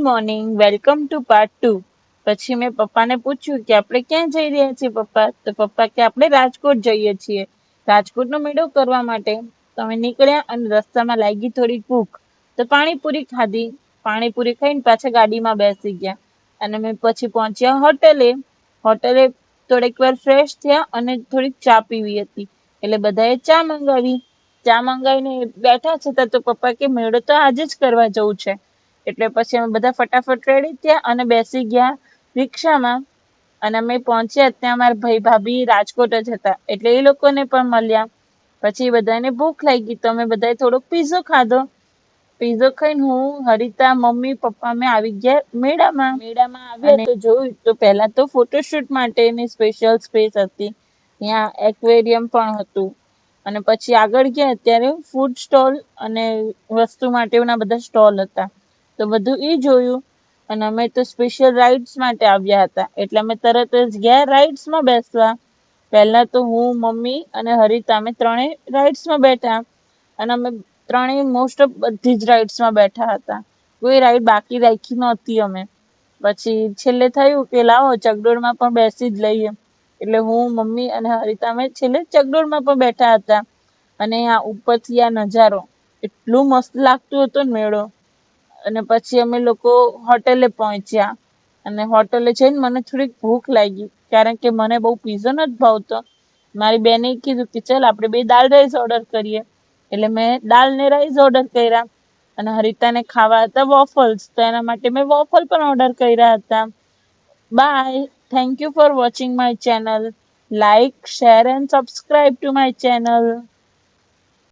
Morning, welcome to part 2. પછી મેં પપ્પાને પૂછ્યું કે આપણે ક્યાં જઈ રહ્યા છીએ પપ્પા? તો પપ્પા કે આપણે રાજકોટ જઈએ છીએ, રાજકોટનો મેળો કરવા માટે. તો અમે નીકળ્યા અને રસ્તામાં લાગી થોડી ભૂખ, તો પાણીપુરી ખાધી. પાણીપુરી ખાઈને પાછા ગાડીમાં બેસી ગયા અને મેં પછી પહોંચ્યા હોટલે થોડીક વાર ફ્રેશ થયા અને થોડીક ચા પીવી હતી, એટલે બધાએ ચા મંગાવીને બેઠા છતાં તો પપ્પા કે મેળો તો આજે જ કરવા જવું છે. એટલે પછી અમે બધા ફટાફટ રેડી થયા અને બેસી ગયા રિક્ષામાં. અને અમે પહોંચ્યા ત્યાં અમારા ભાઈ ભાભી રાજકોટ જ હતા, એટલે એ લોકોને પણ મળ્યા. પછી બધાને ભૂખ લાગી તો અમે બધાએ થોડોક પીઝો ખાધો. પીઝો ખાઈને હું, હરિતા, મમ્મી, પપ્પા અમે આવી ગયા મેળામાં આવ્યા તો જોયું તો પહેલા તો ફોટોશૂટ માટેની સ્પેશિયલ સ્પેસ હતી, ત્યાં એક્વેરિયમ પણ હતું. અને પછી આગળ ગયા ત્યારે ફૂડ સ્ટોલ અને વસ્તુ માટેના બધા સ્ટોલ હતા, તો બધું એ જોયું. અને અમે તો સ્પેશિયલ રાઈડ્સ માટે આવ્યા હતા, એટલે અમે તરત જ ગયા રાઈડ્સમાં બેસવા. પહેલા તો હું, મમ્મી અને હરિતા અમે ત્રણેય રાઈડ્સમાં બેઠા અને અમે ત્રણેય મોસ્ટ ઓફ બધી જ રાઈડ્સમાં બેઠા હતા, કોઈ રાઈડ બાકી રાખી નહોતી અમે. પછી છેલ્લે થયું કે લાવો ચકડોળમાં પણ બેસી જ લઈએ, એટલે હું, મમ્મી અને હરિતા અમે છેલ્લે ચકડોળમાં પણ બેઠા હતા. અને આ ઉપરથી આ નજારો એટલું મસ્ત લાગતું હતો ને મેળો. અને પછી અમે લોકો હોટેલે પહોંચ્યા અને હોટેલે જઈને મને થોડીક ભૂખ લાગી, કારણ કે મને બહુ પીઝો નથી ભાવતો. મારી બેને કીધું કે ચાલ આપણે બે દાલ રાઈસ ઓર્ડર કરીએ, એટલે મેં દાલ ને રાઈસ ઓર્ડર કર્યા. અને હરિતાને ખાવા હતા વોફલ્સ, તો એના માટે મેં વોફલ પણ ઓર્ડર કર્યા હતા. Bye. Thank you for watching my channel. Like, share and subscribe to my channel.